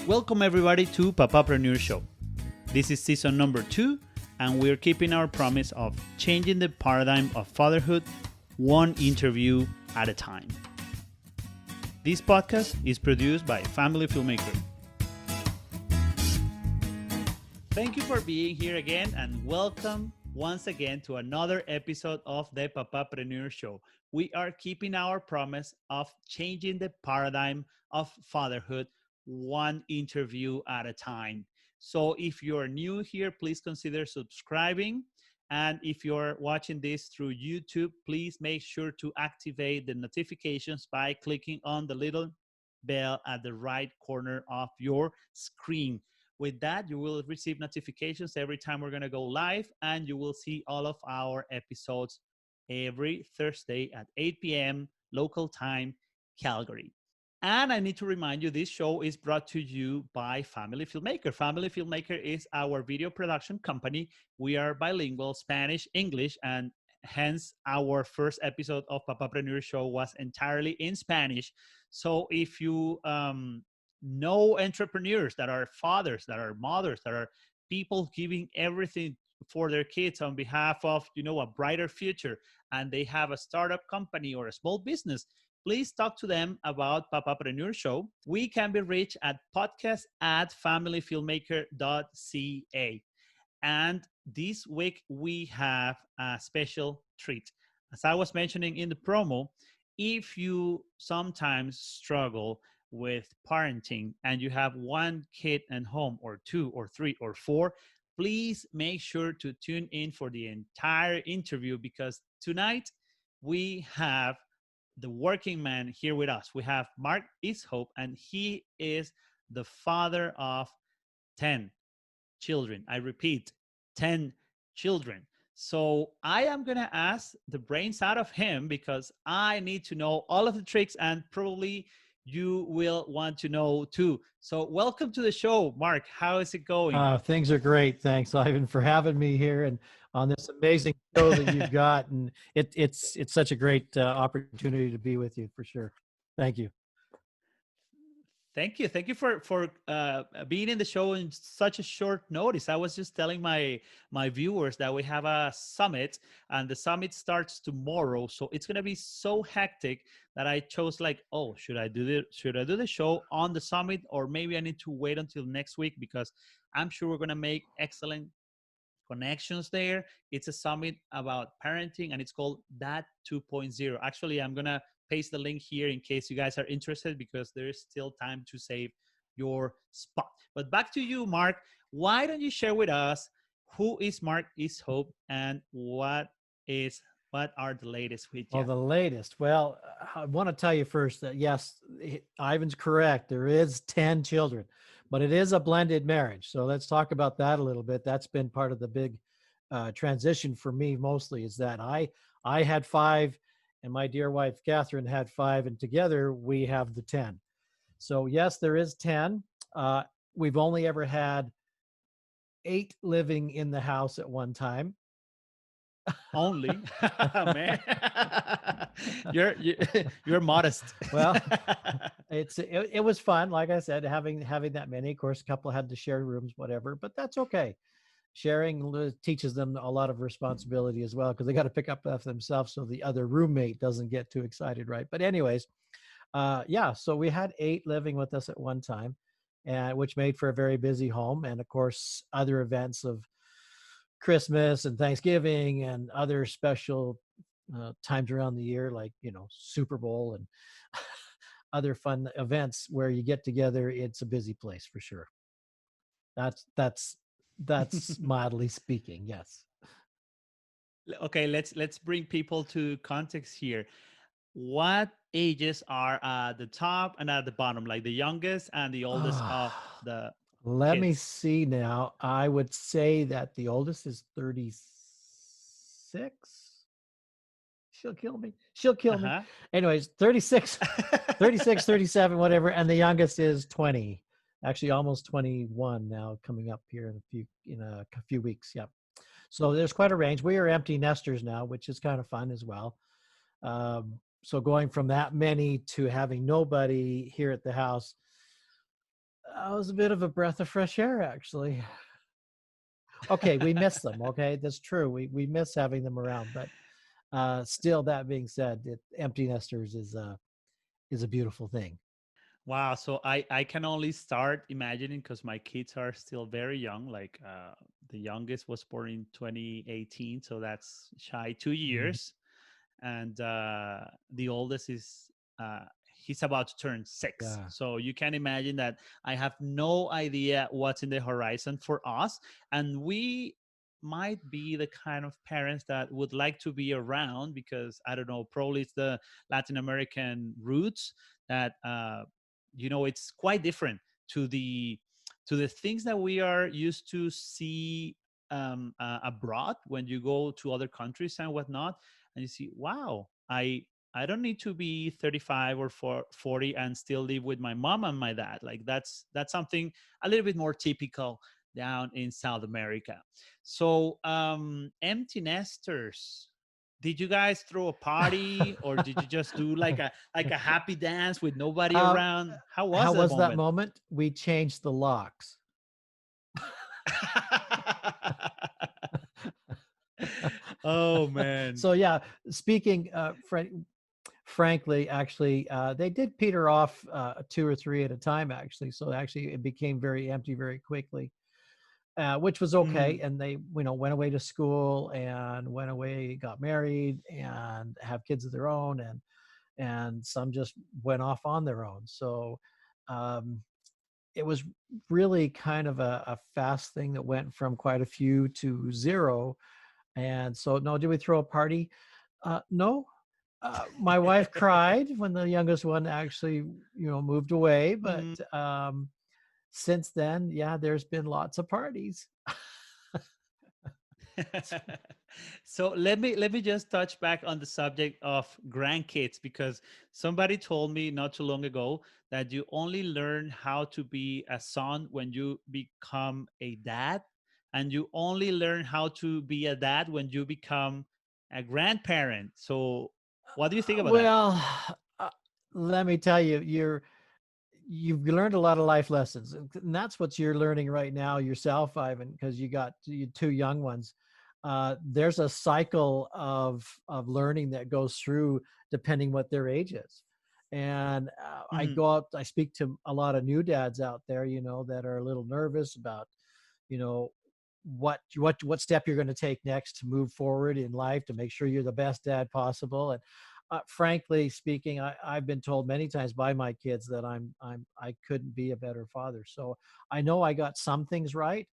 Welcome everybody to PAPAPRENEUR Show. This is season number 2, and we're keeping our promise of changing the paradigm of fatherhood one interview at a time. This podcast is produced by Family Filmmaker. Thank you for being here again, and welcome once again to another episode of the PAPAPRENEUR Show. We are keeping our promise of changing the paradigm of fatherhood one interview at a time. So if you're new here, please consider subscribing. And if you're watching this through YouTube, please make sure to activate the notifications by clicking on the little bell at the right corner of your screen. With that, you will receive notifications every time we're going to go live, and you will see all of our episodes every Thursday at 8 p.m. local time, Calgary. And I need to remind you, this show is brought to you by Family Filmmaker. Family Filmmaker is our video production company. We are bilingual, Spanish, English, and hence our first episode of PAPAPRENEUR Show was entirely in Spanish. So if you know entrepreneurs that are fathers, that are mothers, that are people giving everything for their kids on behalf of, a brighter future, and they have a startup company or a small business, please talk to them about PAPAPRENEUR Show. We can be reached at podcast@familyfilmmaker.ca. And this week we have a special treat. As I was mentioning in the promo, if you sometimes struggle with parenting and you have one kid at home, or 2 or 3 or 4, please make sure to tune in for the entire interview, because tonight we have the working man here with us. We have Mark Easthope, and he is the father of 10 children. I repeat, 10 children. So I am going to ask the brains out of him, because I need to know all of the tricks, and probably you will want to know too. So welcome to the show, Mark. How is it going? Things are great. Thanks, Ivan, for having me here and on this amazing show that you've got. And it's such a great opportunity to be with you, for sure. Thank you. Thank you. Thank you for being in the show in such a short notice. I was just telling my viewers that we have a summit, and the summit starts tomorrow. So it's going to be so hectic that I chose should I do the show on the summit, or maybe I need to wait until next week, because I'm sure we're going to make excellent connections there. It's a summit about parenting, and it's called Dad 2.0. Actually, I'm going to paste the link here in case you guys are interested, because there is still time to save your spot. But back to you, Mark. Why don't you share with us who is Mark Easthope, and what are the latest with you? Well, the latest. Well, I want to tell you first that yes, Ivan's correct. There is 10 children, but it is a blended marriage. So let's talk about that a little bit. That's been part of the big transition for me, mostly, is that I had 5, and my dear wife, Catherine, had 5, and together we have the 10. So yes, there is 10. We've only ever had 8 living in the house at one time. Only, man, you're modest. Well, it was fun. Like I said, having that many. Of course, a couple had to share rooms, whatever, but that's okay. Sharing teaches them a lot of responsibility as well, because they got to pick up after themselves so the other roommate doesn't get too excited, right? But anyways, so we had 8 living with us at one time, and which made for a very busy home. And of course, other events of Christmas and Thanksgiving and other special times around the year, like, Super Bowl and other fun events where you get together. It's a busy place for sure. That's mildly speaking. Yes. Okay, let's bring people to context here. What ages are at the top and at the bottom, like the youngest and the oldest of the Let me kids? see now. I would say that the oldest is 36. She'll kill me. Anyways, 36, 36, 37, whatever. And the youngest is 20, actually almost 21 now, coming up here in a few weeks. Yep. So there's quite a range. We are empty nesters now, which is kind of fun as well. So going from that many to having nobody here at the house, was a bit of a breath of fresh air, actually. Okay, we miss them. Okay, that's true. We miss having them around, but still, that being said, empty nesters is a beautiful thing. Wow. So I can only start imagining because my kids are still very young. Like the youngest was born in 2018, so that's shy two Mhm. years, and the oldest is he's about to turn six. Yeah, So you can imagine that I have no idea what's in the horizon for us, and we might be the kind of parents that would like to be around because I don't know, probably it's the Latin American roots that it's quite different to the things that we are used to see abroad when you go to other countries and whatnot, and you see, wow, I don't need to be 35 or 40 and still live with my mom and my dad. Like that's something a little bit more typical down in South America. So empty nesters, did you guys throw a party or did you just do like a happy dance with nobody uh, around? How was how that was that moment? moment? We changed the locks. Oh man. So yeah, speaking frankly, actually, they did peter off two or three at a time. Actually, so actually, it became very empty very quickly, which was okay. Mhm. And they, went away to school and went away, got married, and have kids of their own, and some just went off on their own. So um, it was really kind of a fast thing that went from quite a few to zero. And so, no, did we throw a party? No. My wife cried when the youngest one actually, moved away. But Mhm. since then, yeah, there's been lots of parties. So let me just touch back on the subject of grandkids because somebody told me not too long ago that you only learn how to be a son when you become a dad, and you only learn how to be a dad when you become a grandparent. So what do you think about that? Well, uh, let me tell you, you've learned a lot of life lessons, and that's what you're learning right now yourself, Ivan, because you got two young ones. There's a cycle of learning that goes through depending what their age is. And I Mhm. go out, I speak to a lot of new dads out there, that are a little nervous about, you know, what step you're going to take next to move forward in life to make sure you're the best dad possible. And frankly speaking, I've been told many times by my kids that I couldn't be a better father. So I know I got some things right,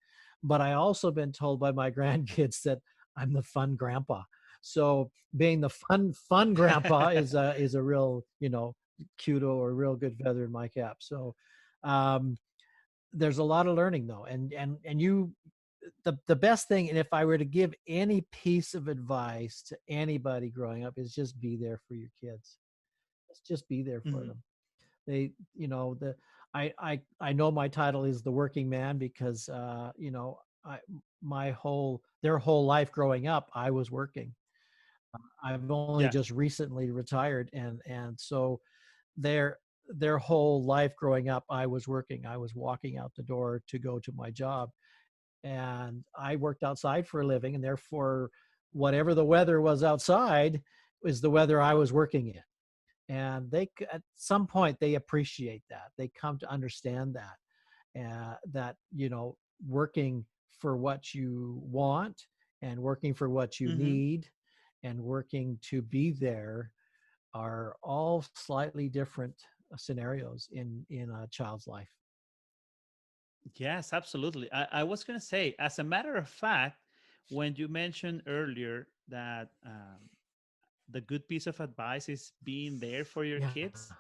but I also been told by my grandkids that I'm the fun grandpa. So being the fun grandpa is a real, kudo or real good feather in my cap. So um, there's a lot of learning though, and the best thing, and if I were to give any piece of advice to anybody growing up, is just be there for your kids. Let's just be there for Mhm. them. They, the I know my title is the working man because I my whole their whole life growing up I was working. I've only Yeah. just recently retired, and so their their whole life growing up I was working. I was walking out the door to go to my job, and I worked outside for a living, and therefore, whatever the weather was outside was the weather I was working in. And at some point, they appreciate that. They come to understand that working for what you want and working for what you Mhm. need and working to be there are all slightly different scenarios in a child's life. Yes, absolutely. I was going to say, as a matter of fact, when you mentioned earlier that the good piece of advice is being there for your Yeah. kids,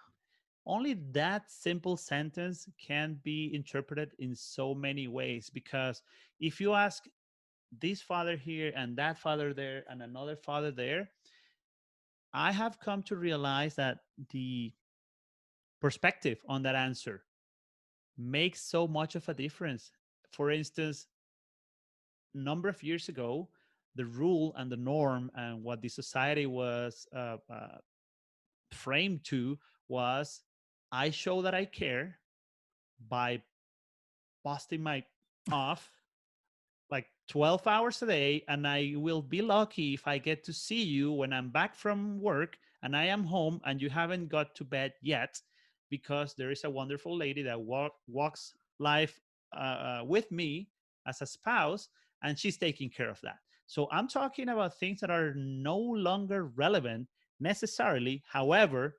only that simple sentence can be interpreted in so many ways. Because if you ask this father here and that father there and another father there, I have come to realize that the perspective on that answer makes so much of a difference. For instance, number of years ago, the rule and the norm and what the society was framed to was I show that I care by busting my off like 12 hours a day, and I will be lucky if I get to see you when I'm back from work and I am home and you haven't got to bed yet, because there is a wonderful lady that walks life with me as a spouse, and she's taking care of that. So I'm talking about things that are no longer relevant necessarily. However,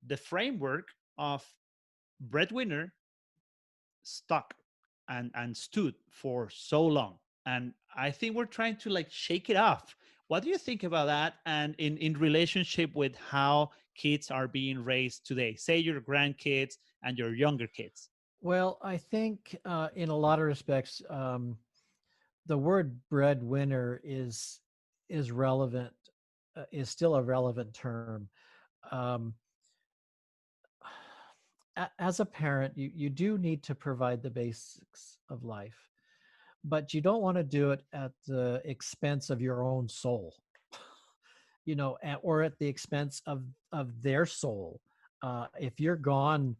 the framework of breadwinner stuck and stood for so long, and I think we're trying to like shake it off. What do you think about that, and in relationship with how kids are being raised today, say your grandkids and your younger kids? Well, I think in a lot of respects, the word breadwinner is relevant, is still a relevant term. Um, as a parent, you do need to provide the basics of life, but you don't want to do it at the expense of your own soul, or at the expense of their soul. If you're gone,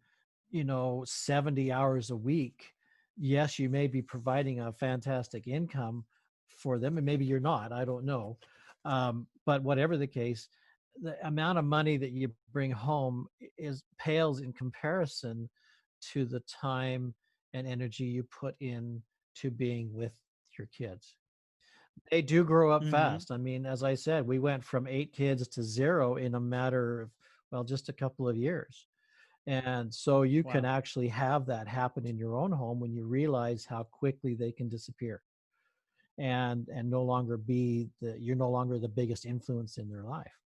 70 hours a week, yes, you may be providing a fantastic income for them, and maybe you're not. I don't know, but whatever the case, the amount of money that you bring home is pales in comparison to the time and energy you put in to being with your kids. They do grow up Mm-hmm. fast. I mean, as I said, we went from 8 kids to 0 in a matter of, well, just a couple of years. And so you can Wow. actually have that happen in your own home when you realize how quickly they can disappear and no longer be you're no longer the biggest influence in their life.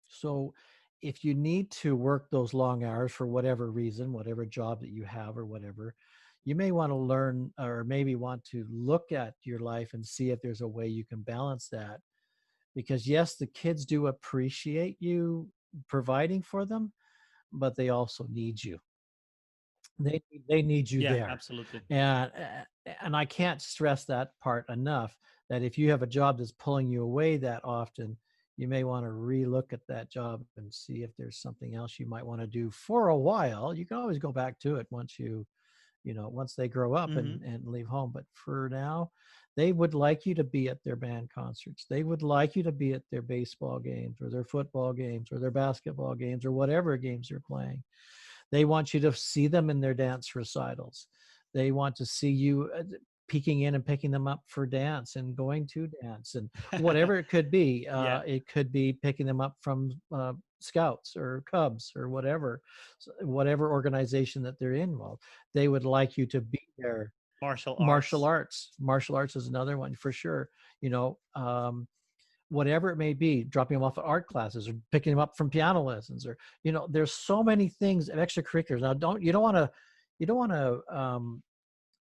So if you need to work those long hours for whatever reason, whatever job that you have or whatever, you may want to learn or maybe want to look at your life and see if there's a way you can balance that. Because yes, the kids do appreciate you providing for them, but they also need you. They need you Yeah, there. absolutely. And I can't stress that part enough, that if you have a job that's pulling you away that often, you may want to relook at that job and see if there's something else you might want to do for a while. You can always go back to it once they grow up Mm-hmm. and leave home. But for now, they would like you to be at their band concerts. They would like you to be at their baseball games or their football games or their basketball games or whatever games they're playing. They want you to see them in their dance recitals. They want to see you peeking in and picking them up for dance and going to dance and whatever it could be. Yeah. It could be picking them up from scouts or cubs or whatever organization that they're in. Well, they would like you to be there. Martial Martial arts. arts. Martial arts is another one for sure. You know, whatever it may be, dropping them off at art classes or picking them up from piano lessons, or there's so many things of extracurriculars. Now, you don't want to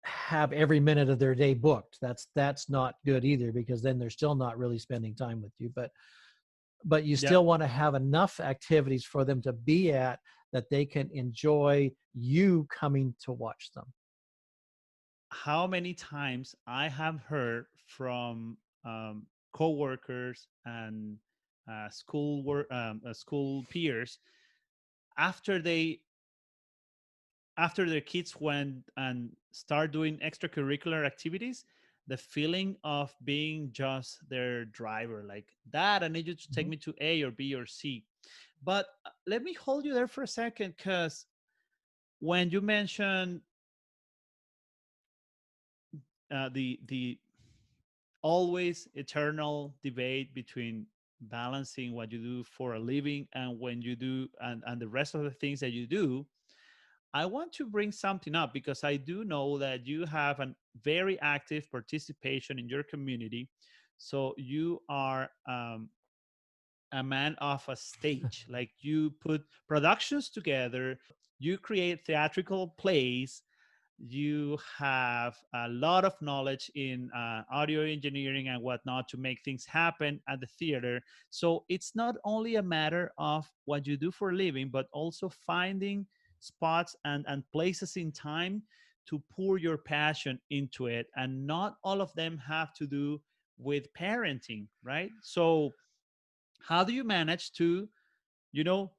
have every minute of their day booked. That's not good either, because then they're still not really spending time with you. But you Yep. still want to have enough activities for them to be at, that they can enjoy you coming to watch them. How many times I have heard from coworkers and school peers, after they after their kids went and start doing extracurricular activities, the feeling of being just their driver, like, dad, I need you to take Mhm. me to A or B or C. But let me hold you there for a second, because when you mentioned the always eternal debate between balancing what you do for a living and when you do and the rest of the things that you do, I want to bring something up, because I do know that you have a very active participation in your community. So you are a man of a stage. Like, you put productions together, you create theatrical plays, you have a lot of knowledge in audio engineering and whatnot to make things happen at the theater. So it's not only a matter of what you do for a living, but also finding spots and places in time to pour your passion into it. And not all of them have to do with parenting, right? So how do you manage to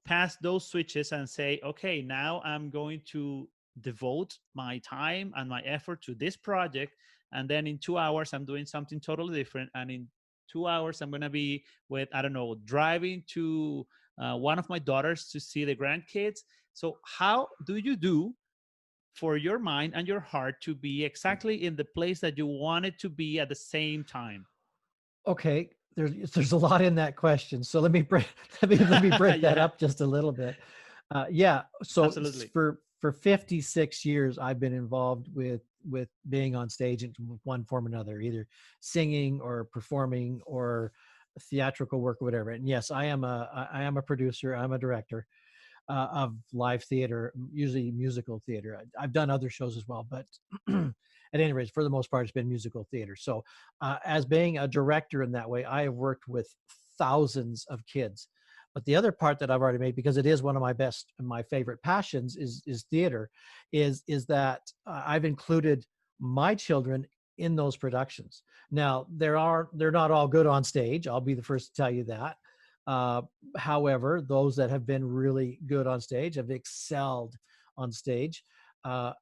pass those switches and say, okay, now I'm going to devote my time and my effort to this project, and then in 2 hours I'm doing something totally different, and in 2 hours I'm going to be with, I don't know, driving to one of my daughters to see the grandkids. So how do you do for your mind and your heart to be exactly in the place that you want it to be at the same time? Okay, there's a lot in that question. So let me break let me break that Yeah, up just a little bit. Yeah, so absolutely. for 56 years, I've been involved with being on stage in one form or another, either singing or performing or theatrical work or whatever. And yes, I am a producer. I'm a director of live theater, usually musical theater. I've done other shows as well, but at any rate, for the most part, it's been musical theater. So, as being a director in that way, I have worked with thousands of kids. But the other part that I've already made, because it is one of my best and my favorite passions, is theater, is that I've included my children in those productions. Now, they're not all good on stage. I'll be the first to tell you that. Uh, However, those that have been really good on stage have excelled on stage. Uh,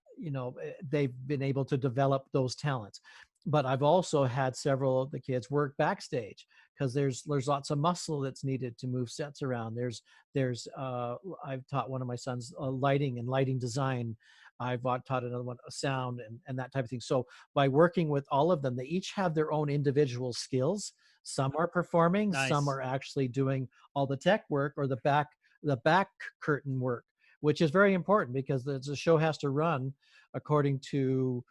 they've been able to develop those talents. But I've also had several of the kids work backstage because there's lots of muscle that's needed to move sets around. There's I've taught one of my sons lighting and lighting design. I've taught another one sound and that type of thing. So by working with all of them, they each have their own individual skills. Some are performing, some Nice. are actually doing all the tech work or the back curtain work, which is very important because the show has to run according to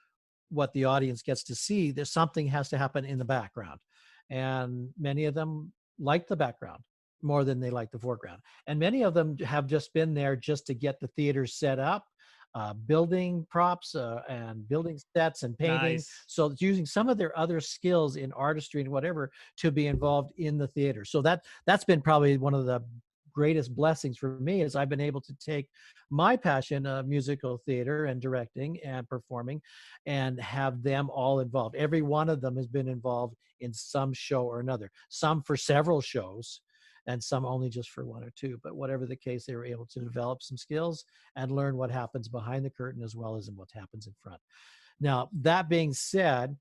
what the audience gets to see. There's something has to happen in the background, and many of them like the background more than they like the foreground, and many of them have just been there just to get the theater set up, building props and building sets and painting. Nice. So it's using some of their other skills in artistry and whatever to be involved in the theater. So that's been probably one of the greatest blessings for me, is I've been able to take my passion of musical theater and directing and performing and have them all involved. Every one of them has been involved in some show or another, some for several shows and some only just for one or two. But whatever the case, they were able to develop some skills and learn what happens behind the curtain as well as in what happens in front. Now, that being said,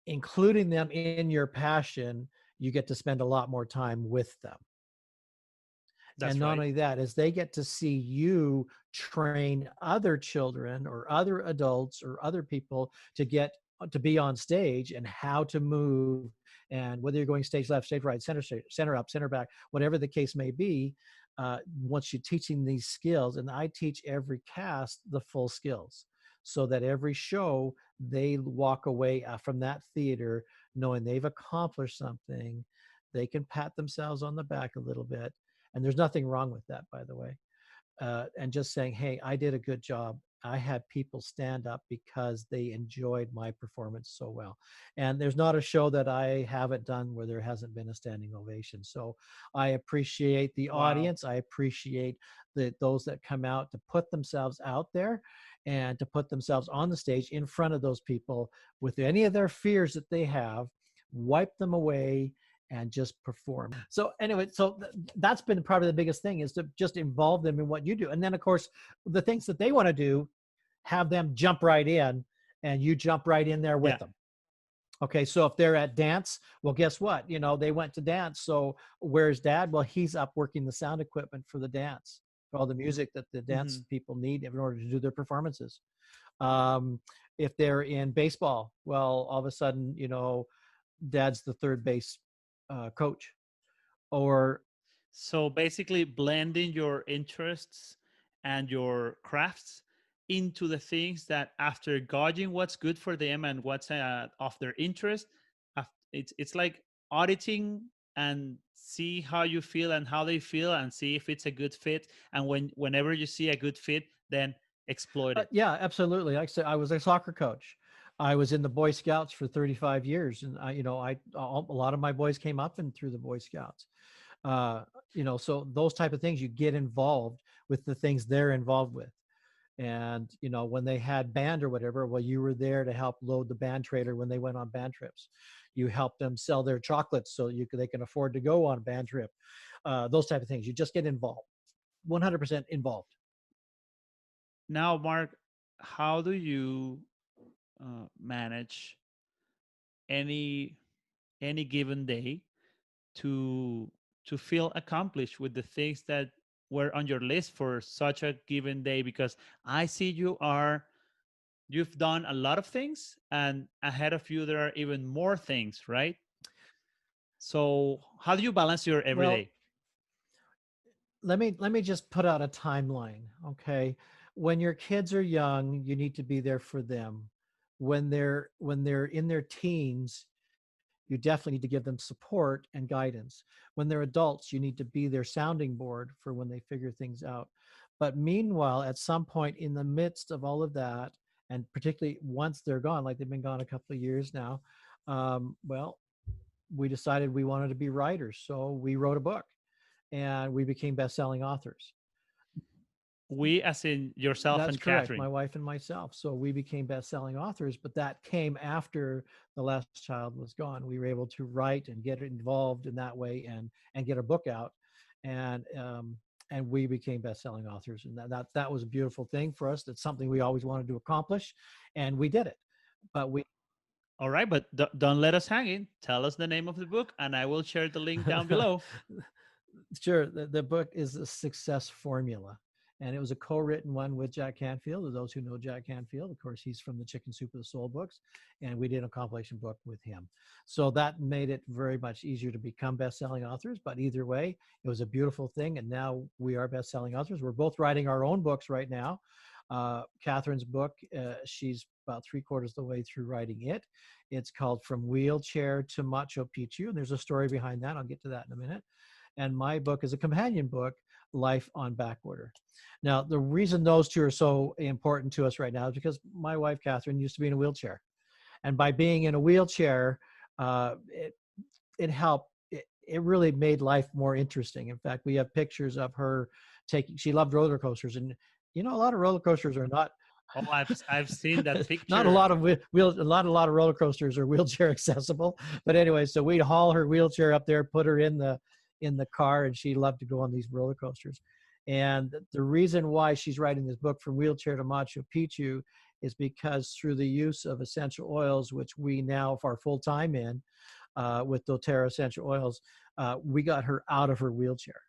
including them in your passion, you get to spend a lot more time with them. And That's not right. only that, as they get to see you train other children or other adults or other people to get to be on stage and how to move, and whether you're going stage left, stage right, center up, center back, whatever the case may be, once you're teaching these skills, and I teach every cast the full skills, so that every show they walk away from that theater knowing they've accomplished something. They can pat themselves on the back a little bit, and there's nothing wrong with that, by the way. And just saying, hey, I did a good job. I had people stand up because they enjoyed my performance so well. And there's not a show that I haven't done where there hasn't been a standing ovation. So I appreciate the Wow. audience. I appreciate those that come out to put themselves out there and to put themselves on the stage in front of those people with any of their fears that they have, wipe them away and just perform. So anyway, so that's been probably the biggest thing, is to just involve them in what you do. And then of course, the things that they want to do, have them jump right in, and you jump right in there with Yeah. them. Okay, so if they're at dance, well, guess what? They went to dance. So where's dad? Well, he's up working the sound equipment for the dance, for all the music that the Hmm. dance people need in order to do their performances. Um, if they're in baseball, well, all of a sudden, dad's the third base coach. Or So basically, blending your interests and your crafts into the things that, after gauging what's good for them and what's of their interest, it's like auditing and see how you feel and how they feel and see if it's a good fit. And whenever you see a good fit, then exploit it. yeah, absolutely. Like I said, I was a soccer coach. I was in the Boy Scouts for 35 years, and a lot of my boys came up and through the Boy Scouts. Uh, so those type of things, you get involved with the things they're involved with. And when they had band or whatever, well, you were there to help load the band trailer when they went on band trips. You helped them sell their chocolates so they can afford to go on a band trip. Those type of things. You just get involved, 100% involved. Now, Mark, how do you manage any given day to feel accomplished with the things that were on your list for such a given day? Because I see you've done a lot of things, and ahead of you there are even more things, right? So how do you balance your Well, everyday? let me just put out a timeline, okay? When your kids are young, you need to be there for them. When they're in their teens, you definitely need to give them support and guidance. When they're adults, you need to be their sounding board for when they figure things out. But meanwhile, at some point in the midst of all of that, and particularly once they're gone, like they've been gone a couple of years now, well, we decided we wanted to be writers, so we wrote a book and we became best-selling authors. We, as in yourself That's and correct, my Catherine. wife and myself. So we became best-selling authors, but that came after the last child was gone. We were able to write and get involved in that way and get a book out, and we became best-selling authors. And that was a beautiful thing for us. That's something we always wanted to accomplish, and we did it. But we All right, but don't let us hang in. Tell us the name of the book, and I will share the link down below. Sure. The book is a success formula. And it was a co-written one with Jack Canfield. Those who know Jack Canfield, of course, he's from the Chicken Soup of the Soul books. And we did a compilation book with him. So that made it very much easier to become best-selling authors. But either way, it was a beautiful thing. And now we are best-selling authors. We're both writing our own books right now. Catherine's book, she's about three-quarters of the way through writing it. It's called From Wheelchair to Machu Picchu. And there's a story behind that. I'll get to that in a minute. And my book is a companion book, Life on Backorder. Now, the reason those two are so important to us right now is because my wife, Catherine, used to be in a wheelchair. And by being in a wheelchair, it helped. It really made life more interesting. In fact, we have pictures of her taking, she loved roller coasters. And, a lot of roller coasters are not, Oh, I've seen that not a picture. lot of a lot of roller coasters are wheelchair accessible. But anyway, so we'd haul her wheelchair up there, put her in the car, and she loved to go on these roller coasters. And the reason why she's writing this book, From Wheelchair to Machu Picchu, is because through the use of essential oils, which we now are full time in with doTERRA essential oils, we got her out of her wheelchair.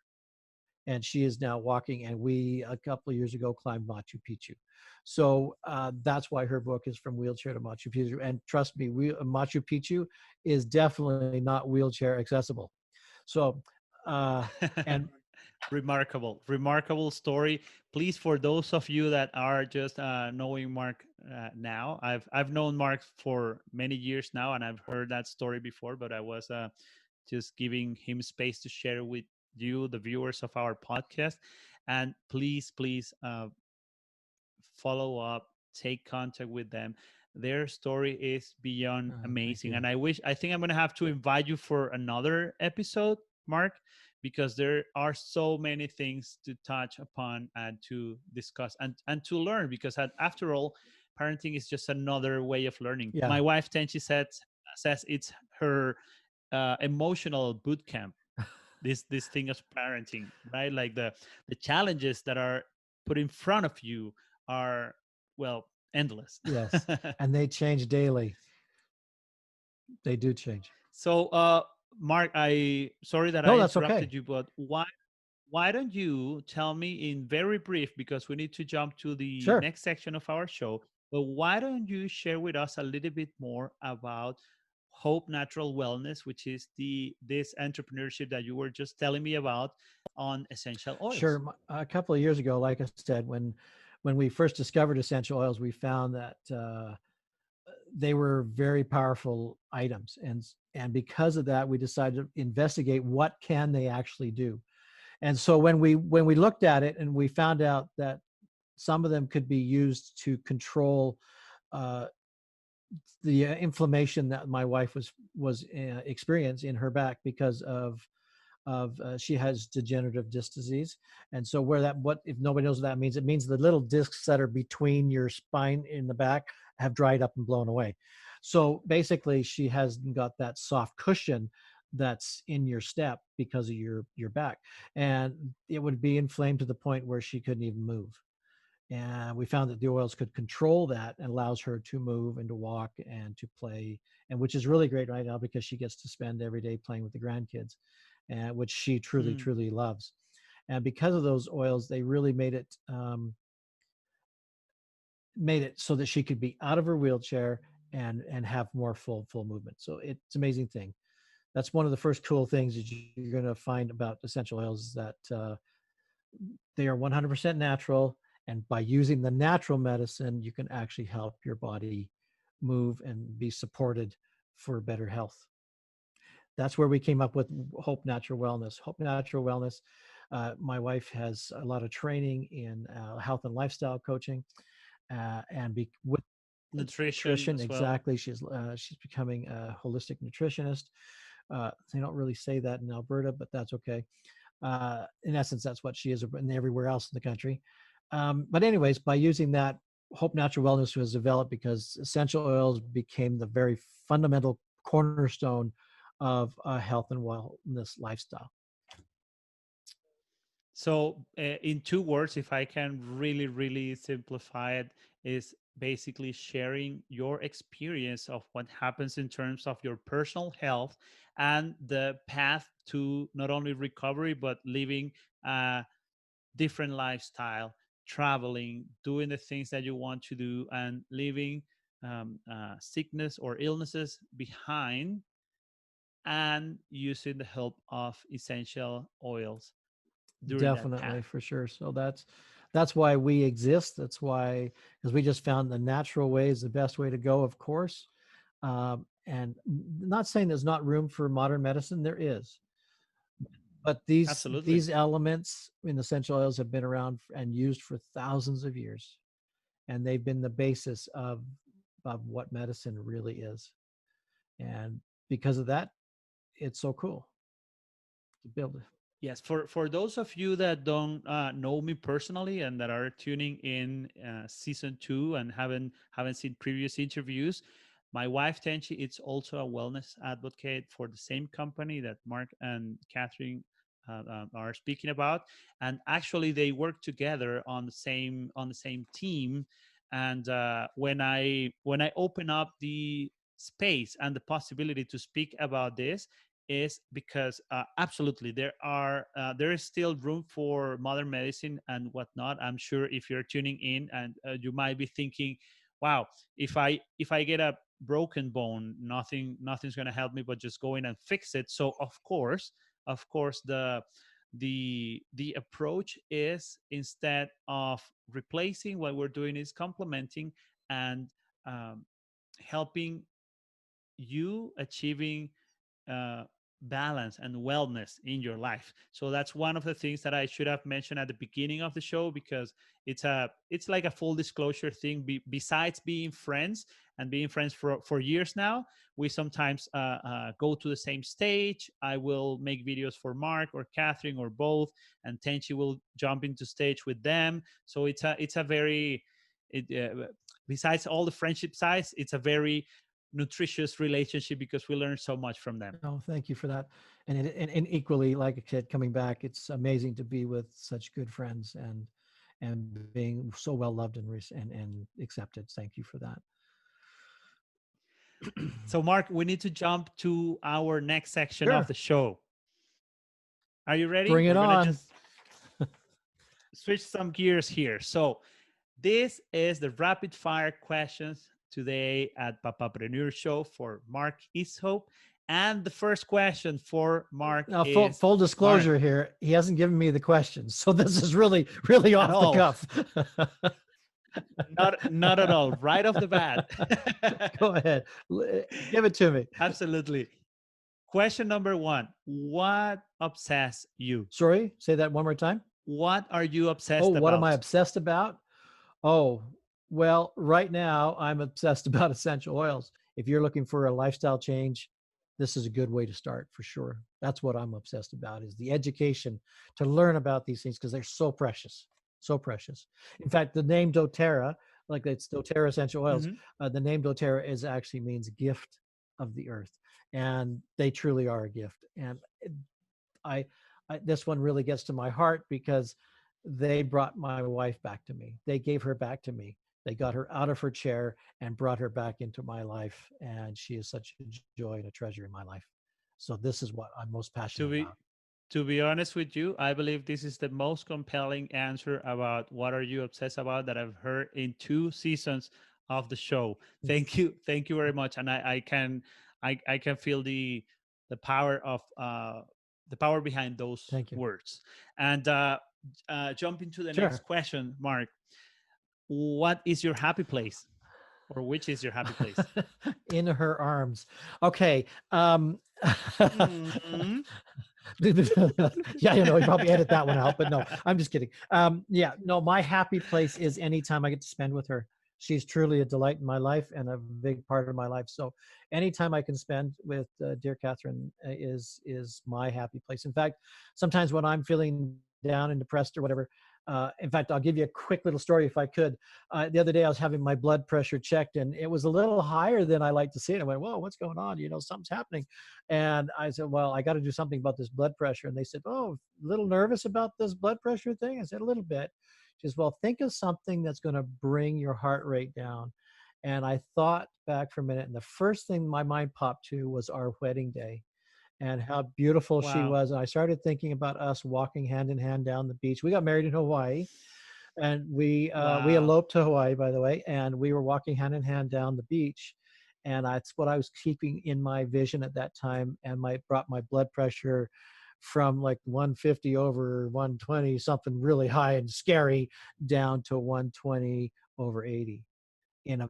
And she is now walking, and we, a couple of years ago, climbed Machu Picchu. So that's why her book is From Wheelchair to Machu Picchu. And trust me, Machu Picchu is definitely not wheelchair accessible. So, and Remarkable story. Please, for those of you that are just knowing Mark now, I've known Mark for many years now, and I've heard that story before, but I was just giving him space to share with you, the viewers of our podcast. And please follow up, take contact with them. Their story is beyond thank amazing. you. And I think I'm going to have to invite you for another episode, Mark, because there are so many things to touch upon and to discuss and to learn. Because after all, parenting is just another way of learning. Yeah. My wife, Tenchi, says it's her emotional boot camp. This thing of parenting, right? Like the challenges that are put in front of you are, well, endless. Yes. And they change daily. They do change. So Mark, I sorry that I No, that's okay. interrupted you, but why don't you tell me in very brief, because we need to jump to the Sure. next section of our show, but why don't you share with us a little bit more about Hope Natural Wellness, which is this entrepreneurship that you were just telling me about on essential oils? Sure. A couple of years ago, like I said, when we first discovered essential oils, we found that they were very powerful items, and because of that, we decided to investigate what can they actually do. And so when we looked at it, and we found out that some of them could be used to control uh, the inflammation that my wife was experiencing in her back because of she has degenerative disc disease. And so what if nobody knows what that means, it means the little discs that are between your spine in the back have dried up and blown away. So basically she hasn't got that soft cushion that's in your step because of your back, and it would be inflamed to the point where she couldn't even move. And we found that the oils could control that and allows her to move and to walk and to play, and which is really great right now because she gets to spend every day playing with the grandkids, and which she truly, Mm. truly loves. And because of those oils, they really made it so that she could be out of her wheelchair and have more full movement. So it's an amazing thing. That's one of the first cool things that you're going to find about essential oils is that they are 100% natural, and by using the natural medicine, you can actually help your body move and be supported for better health. That's where we came up with Hope Natural Wellness. Hope Natural Wellness. My wife has a lot of training in health and lifestyle coaching, with Nutrition nutrition. as well. Exactly, she's becoming a holistic nutritionist. They don't really say that in Alberta, but that's okay. In essence, that's what she is, and everywhere else in the country. But anyways, by using that, Hope Natural Wellness was developed because essential oils became the very fundamental cornerstone of a health and wellness lifestyle. So, in two words, if I can really, really simplify it, is basically sharing your experience of what happens in terms of your personal health and the path to not only recovery, but living a different lifestyle, traveling, doing the things that you want to do, and leaving sickness or illnesses behind, and using the help of essential oils during that Definitely, path. for sure. So that's why we exist. That's why, because we just found the natural way is the best way to go, of course. And not saying there's not room for modern medicine, there is. But Absolutely. these elements in essential oils have been around and used for thousands of years, and they've been the basis of what medicine really is. And because of that, it's so cool to build it. Yes, for those of you that don't know me personally and that are tuning in season two and haven't seen previous interviews, my wife Tenchi is also a wellness advocate for the same company that Mark and Catherine are speaking about, and actually they work together on the same team. And when I open up the space and the possibility to speak about this is because absolutely there is still room for modern medicine and whatnot. I'm sure if you're tuning in and you might be thinking, wow, if I get a broken bone, nothing's going to help me but just go in and fix it. So of course the approach is, instead of replacing, what we're doing is complementing and um, helping you achieving uh, balance and wellness in your life. So that's one of the things that I should have mentioned at the beginning of the show, because it's like a full disclosure thing. Besides being friends and being friends for years now, we sometimes go to the same stage. I will make videos for Mark or Catherine or both, and Tenchi will jump into stage with them. So it's a very it, besides all the friendship sides, it's a very nutritious relationship because we learn so much from them. Oh, thank you for that. And equally, like I said, coming back, it's amazing to be with such good friends and being so well loved and accepted. Thank you for that. So, Mark, we need to jump to our next section of Sure, the show. Are you ready? bring it We're going to on. just switch some gears here. So, this is the rapid fire questions today at Papapreneur Show for Mark Easthope. And the first question for Mark Now, is, full Mark, disclosure here, he hasn't given me the questions, so this is really, really at off the all, cuff. not at all, right off the bat. Go ahead, give it to me. Absolutely. Question number one: what obsesses you? Sorry, say that one more time. What are you Oh, obsessed what am I about? obsessed about? Oh, well, right now I'm obsessed about essential oils. If you're looking for a lifestyle change, this is a good way to start for sure. That's what I'm obsessed about is the education to learn about these things because they're so precious, so precious. In fact, the name doTERRA, like it's doTERRA essential oils, Mm-hmm. the name doTERRA is actually means gift of the earth. And they truly are a gift. And I, I this one really gets to my heart because they brought my wife back to me. They gave her back to me. They got her out of her chair and brought her back into my life. And she is such a joy and a treasure in my life. So this is what I'm most passionate To about. be to be honest with you, I believe this is the most compelling answer about what are you obsessed about that I've heard in 2 seasons of the show. Thank you very much, and I can feel the power of the power behind those Thank you. words. And jumping to the next Sure. question, Mark, what is your happy place, or which is your happy place? In her arms. Okay. Mm. Yeah, you know, you probably edit that one out, but no, I'm just kidding. Yeah, no, my happy place is anytime I get to spend with her. She's truly a delight in my life and a big part of my life. So anytime I can spend with dear Catherine is my happy place. In fact, sometimes when I'm feeling down and depressed or whatever, in fact, I'll give you a quick little story if I could. The other day I was having my blood pressure checked and it was a little higher than I like to see it. I went, whoa, what's going on? You know, something's happening. And I said, well, I got to do something about this blood pressure. And they said, oh, a little nervous about this blood pressure thing? I said, a little bit. She says, well, think of something that's going to bring your heart rate down. And I thought back for a minute. And the first thing my mind popped to was our wedding day and how beautiful she Wow. was. And I started thinking about us walking hand in hand down the beach. We got married in Hawaii, and we Wow. eloped to Hawaii, by the way, and we were walking hand in hand down the beach, and that's what I was keeping in my vision at that time, and my brought my blood pressure from like 150 over 120, something really high and scary, down to 120 over 80 in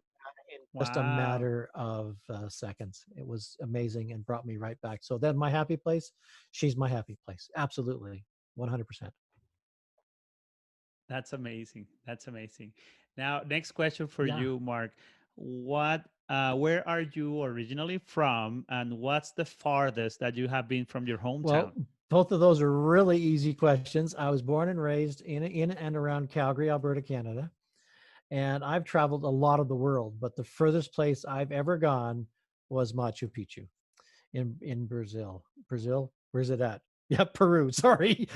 just a Wow. matter of seconds. It was amazing and brought me right back. So then my happy place, she's my happy place. Absolutely. 100%. That's amazing. That's amazing. Now, next question for Yeah. you, Mark. Where are you originally from, and what's the farthest that you have been from your hometown? Well, both of those are really easy questions. I was born and raised in and around Calgary, Alberta, Canada, and I've traveled a lot of the world, but the furthest place I've ever gone was Machu Picchu in Brazil. Brazil, where's it at? Yeah, Peru. Sorry,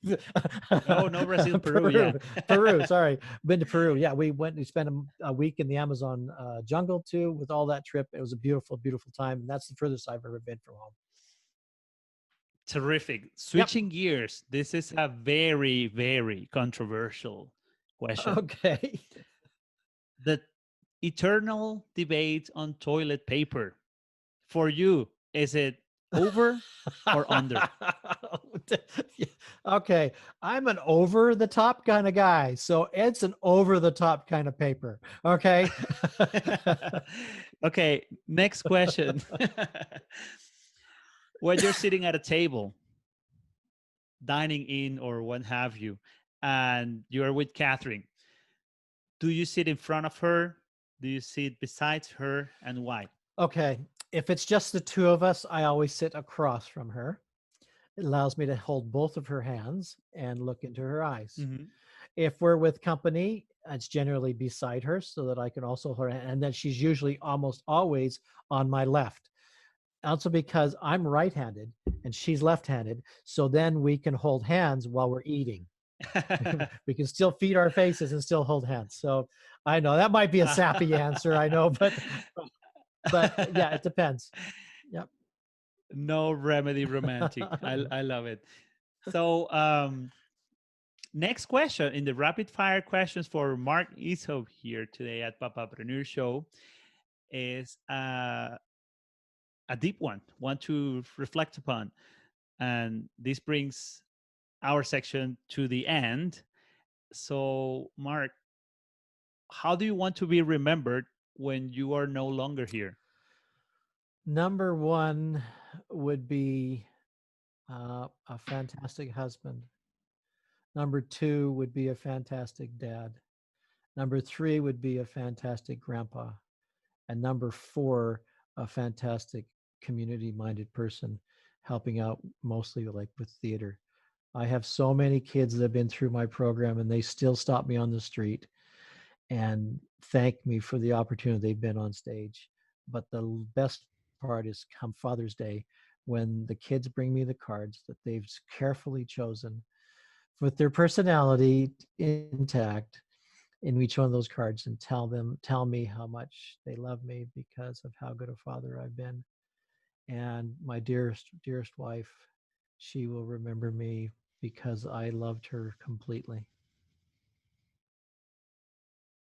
No, no, Brazil, Peru. Peru, Yeah. Peru. Sorry, been to Peru. Yeah, we went. We spent a week in the Amazon jungle too. With all that trip, it was a beautiful, beautiful time, and that's the furthest I've ever been from home. Terrific. Yep. Switching gears, this is a very, very controversial question. Okay. The eternal debate on toilet paper. For you, is it over or under? Okay, I'm an over the top kind of guy, so it's an over the top kind of paper. Okay. Okay, next question. When you're sitting at a table, dining in or what have you, and you're with Catherine, do you sit in front of her? Do you sit beside her, and why? Okay, if it's just the two of us, I always sit across from her. It allows me to hold both of her hands and look into her eyes. Hmm. If we're with company, it's generally beside her so that I can also hold her, and then she's usually almost always on my left. Also because I'm right-handed and she's left-handed, so then we can hold hands while we're eating. We can still feed our faces and still hold hands. So I know that might be a sappy answer, I know, but yeah, it depends. Yep. No remedy romantic. I love it. So next question in the rapid fire questions for Mark Easthope here today at PAPAPRENEUR Show is a deep one to reflect upon. And this brings our section to the end. So, Mark, how do you want to be remembered when you are no longer here? Number one would be a fantastic husband. Number two would be a fantastic dad. Number three would be a fantastic grandpa. And number four, a fantastic community minded person helping out mostly like with theater. I have so many kids that have been through my program and they still stop me on the street and thank me for the opportunity they've been on stage. But the best part is come Father's Day when the kids bring me the cards that they've carefully chosen with their personality intact in each one of those cards, and tell me how much they love me because of how good a father I've been. And my dearest wife, she will remember me because I loved her completely.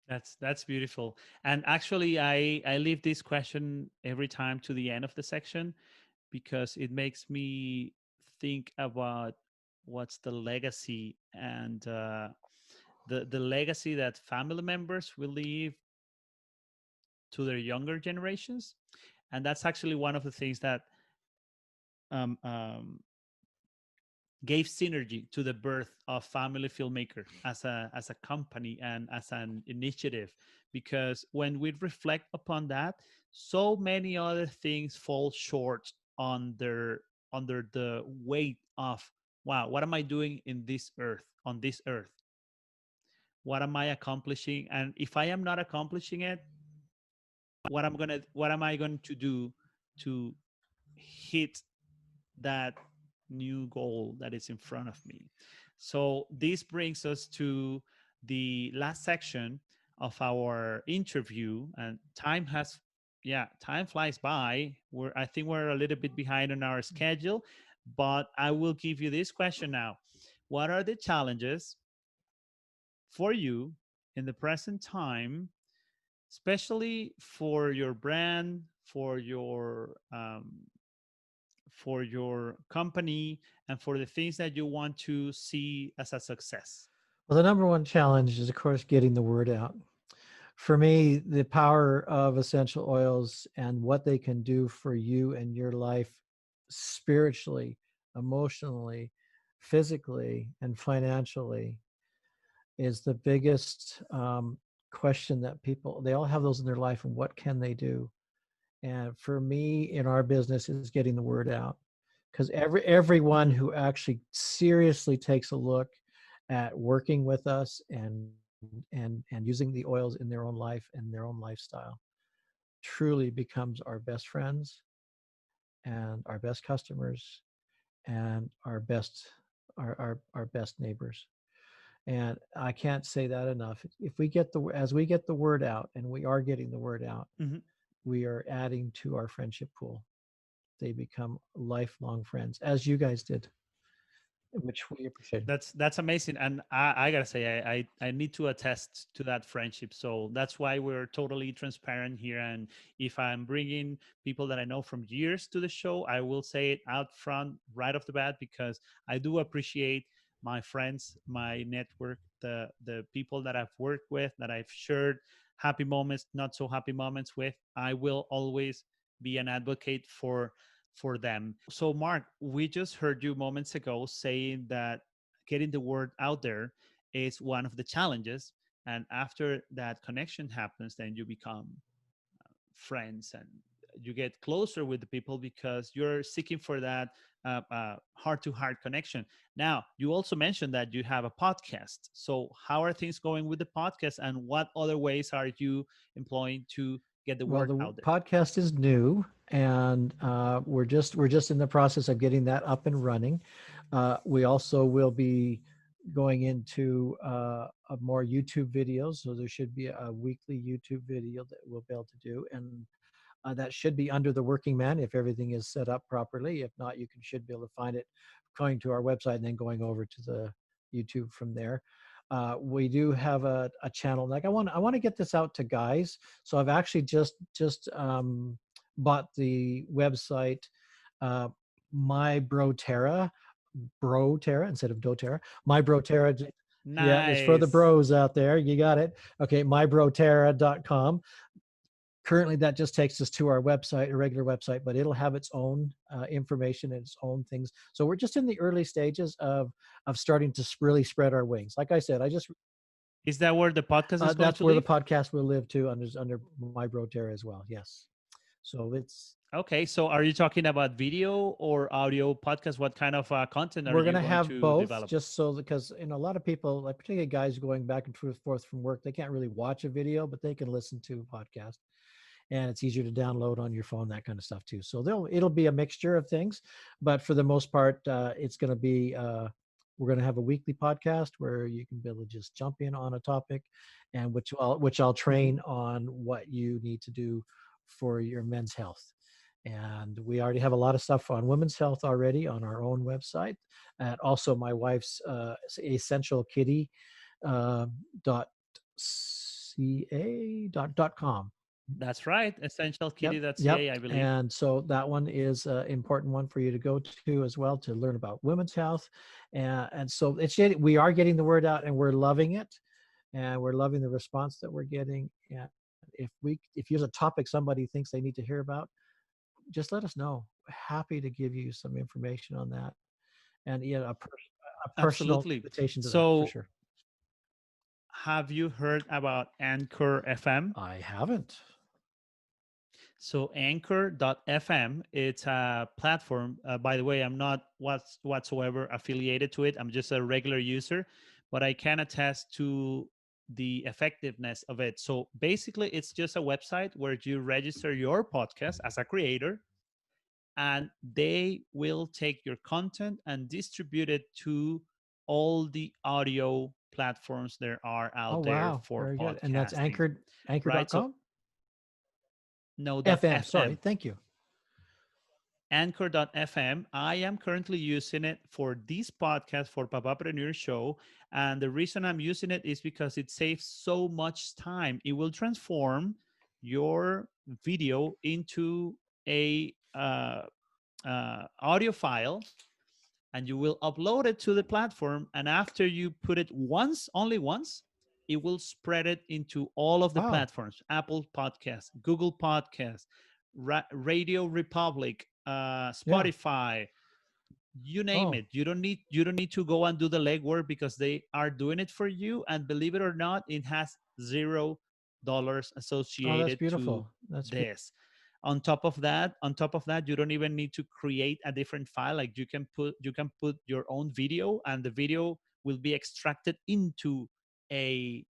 That's beautiful. And actually, I leave this question every time to the end of the section because it makes me think about what's the legacy and the legacy that family members will leave to their younger generations. And that's actually one of the things that um, um, gave synergy to the birth of Family Filmmaker as a company and as an initiative. Because when we reflect upon that, so many other things fall short under the weight of, wow, what am I doing in this earth, on this earth? What am I accomplishing? And if I am not accomplishing it, what am I going to do to hit that new goal that is in front of me? So this brings us to the last section of our interview, and time flies by. I think we're a little bit behind on our schedule, but I will give you this question now. What are the challenges for you in the present time, especially for your brand, for your company, and for the things that you want to see as a success? Well, the number one challenge is, of course, getting the word out. For me, the power of essential oils and what they can do for you and your life spiritually, emotionally, physically, and financially is the biggest question that people, they all have those in their life, and what can they do? And for me, in our business, is getting the word out, because everyone Mhm. who actually seriously takes a look at working with us and using the oils in their own life and their own lifestyle truly becomes our best friends and our best customers and our best neighbors. And I can't say that enough. If we get the as we get the word out, and we are getting the word out, Mhm. we are adding to our friendship pool. They become lifelong friends, as you guys did, which we appreciate. That's amazing, and I gotta say, I need to attest to that friendship. So that's why we're totally transparent here. And if I'm bringing people that I know from years to the show, I will say it out front, right off the bat, because I do appreciate my friends, my network, the people that I've worked with, that I've shared happy moments, not so happy moments with. I will always be an advocate for them. So, Mark, we just heard you moments ago saying that getting the word out there is one of the challenges. And after that connection happens, then you become friends and you get closer with the people because you're seeking for that heart to heart connection. Now, you also mentioned that you have a podcast. So, how are things going with the podcast, and what other ways are you employing to get the Well, word the out there? podcast is new, and we're just in the process of getting that up and running. We also will be going into more YouTube videos, so there should be a weekly YouTube video that we'll be able to do, and that should be under the Working Man if everything is set up properly. If not, you should be able to find it going to our website and then going over to the YouTube from there. We do have a channel. Like I want to get this out to guys, so I've actually just bought the website, uh, my Broterra instead of doTERRA. My Broterra. Yeah, it's for the Nice. bros out there. You got it. Okay, mybroterra.com. Currently, that just takes us to our website, a regular website, but it'll have its own information and its own things. So we're just in the early stages of starting to really spread our wings. Like I said, I just Is that where the podcast is going that's to where the live? podcast will live too, under my Broterra as well. Yes. So it's Okay, so are you talking about video or audio podcast? What kind of content are we're you gonna going have to both, develop? just so because a lot of people, like particularly guys going back and forth from work, they can't really watch a video, but they can listen to a podcast, and it's easier to download on your phone, that kind of stuff too. So it'll be a mixture of things, but for the most part, it's going to be We're going to have a weekly podcast where you can be able to just jump in on a topic, and which I'll train on what you need to do for your men's health. And we already have a lot of stuff on women's health already on our own website, and also my wife's essential kitty dot dot com. That's right. Yep, yep. Essentialkitty.ca, I believe. And so that one is an important one for you to go to as well to learn about women's health. And so we are getting the word out, and we're loving it, and we're loving the response that we're getting. And if there's a topic somebody thinks they need to hear about, just let us know. Happy to give you some information on that, and a personal Absolutely. invitation to that for So, sure. have you heard about Anchor FM? I haven't. So Anchor.fm, it's a platform. By the way, I'm not whatsoever affiliated to it. I'm just a regular user, but I can attest to the effectiveness of it. So basically, it's just a website where you register your podcast as a creator, and they will take your content and distribute it to all the audio platforms there are Oh out there wow, for very good. And that's podcasting, right? So anchor.com. no, FM. Sorry, .fm. thank you. Anchor.fm. I am currently using it for this podcast for Papapreneur Show. And the reason I'm using it is because it saves so much time. It will transform your video into a audio file, and you will upload it to the platform. And after you put it once, only once, it will spread it into all of the Wow. platforms: Apple Podcasts, Google Podcasts, Radio Republic, Yeah. Spotify, you name Oh, it. You don't need to go and do the legwork because they are doing it for you. And believe it or not, it has $0 oh, that's associated to beautiful. That's beautiful. this. On top of that, you don't even need to create a different file. Like you can put your own video, and the video will be extracted into a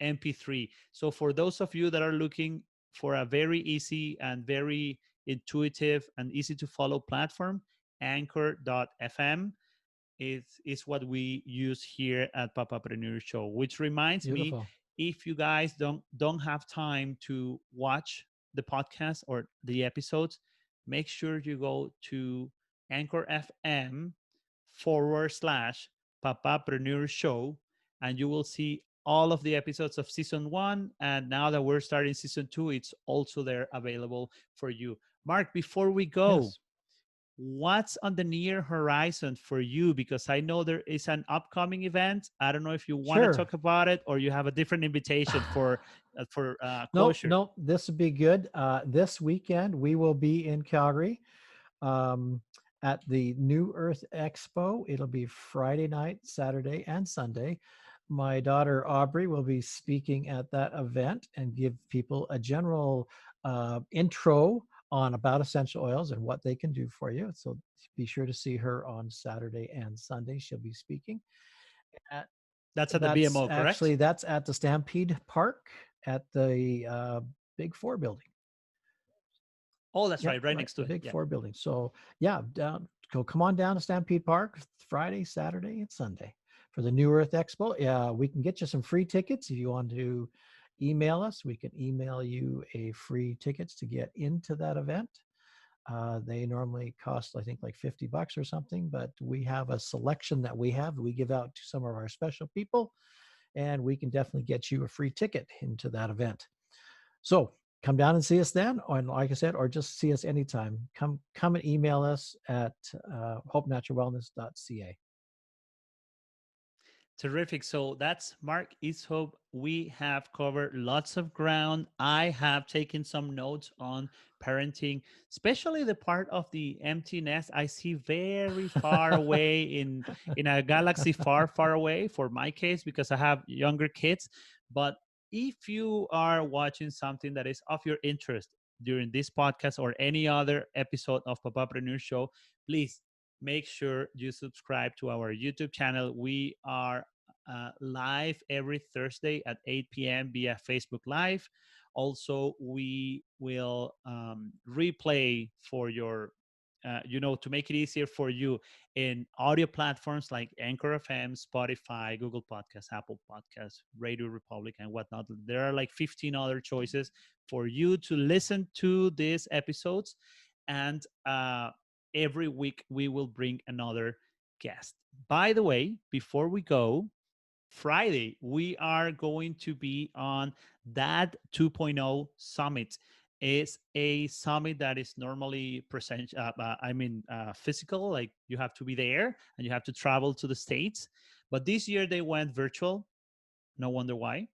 MP3. So for those of you that are looking for a very easy and very intuitive and easy to follow platform, Anchor.fm is what we use here at Papapreneur Show. Which reminds me, Beautiful. if you guys don't have time to watch the podcast or the episodes, make sure you go to Anchor FM / Papapreneur Show, and you will see all of the episodes of season 1. And now that we're starting season 2, it's also there available for you. Mark, before we go, Yes. what's on the near horizon for you? Because I know there is an upcoming event. I don't know if you want to Sure. talk about it or you have a different invitation for No, closure. no, this would be good. This weekend we will be in Calgary um, at the New Earth Expo. It'll be Friday night, Saturday, and Sunday. My daughter Aubrey will be speaking at that event and give people a general intro on about essential oils and what they can do for you. So be sure to see her on Saturday and Sunday. She'll be speaking. At, That's at the BMO, correct? that's at the Stampede Park at the Big Four building. Oh, that's Yep, right, right right. next to The it. Big Yeah. Four building. So yeah, come on down to Stampede Park Friday, Saturday, and Sunday for the New Earth Expo. Yeah, we can get you some free tickets if you want to email us. We can email you a free tickets to get into that event. They normally cost, I think, like $50 or something, but we have a selection that we give out to some of our special people, and we can definitely get you a free ticket into that event. So come down and see us then, or like I said, or just see us anytime. Come and email us at hopenaturalwellness.ca. Terrific. So that's Mark Easthope. We have covered lots of ground. I have taken some notes on parenting, especially the part of the empty nest. I see very far away in a galaxy far, far away for my case because I have younger kids. But if you are watching something that is of your interest during this podcast or any other episode of Papapreneur Show, please make sure you subscribe to our YouTube channel. We are live every Thursday at 8 p.m. via Facebook Live. Also, we will replay for your to make it easier for you in audio platforms like Anchor FM, Spotify, Google Podcasts, Apple Podcasts, Radio Republic, and whatnot. There are like 15 other choices for you to listen to these episodes. And every week we will bring another guest. By the way, before we go, Friday, we are going to be on that 2.0 summit. It's a summit that is normally physical, like you have to be there and you have to travel to the States. But this year they went virtual. No wonder why.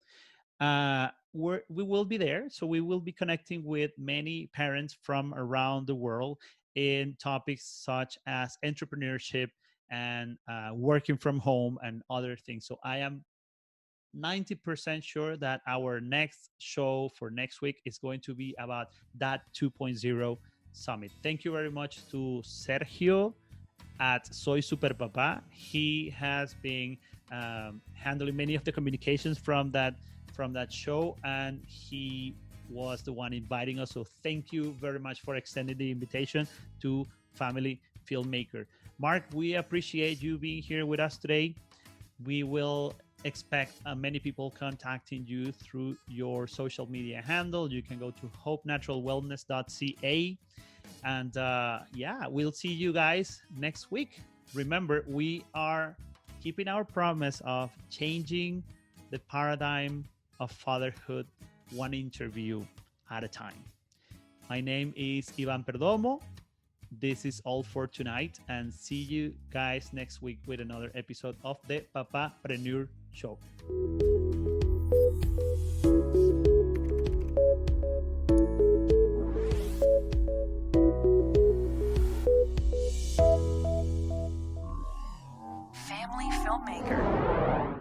We will be there. So we will be connecting with many parents from around the world in topics such as entrepreneurship and working from home and other things. So I am 90% sure that our next show for next week is going to be about that 2.0 summit. Thank you very much to Sergio at Soy Super Papa. He has been handling many of the communications from that show, and he was the one inviting us. So thank you very much for extending the invitation to Family Filmmaker. Mark, we appreciate you being here with us today. We will expect many people contacting you through your social media handle. You can go to hopenaturalwellness.ca. And we'll see you guys next week. Remember, we are keeping our promise of changing the paradigm of fatherhood one interview at a time. My name is Ivan Perdomo. This is all for tonight, and see you guys next week with another episode of the PAPAPRENEUR Show. Family Filmmaker.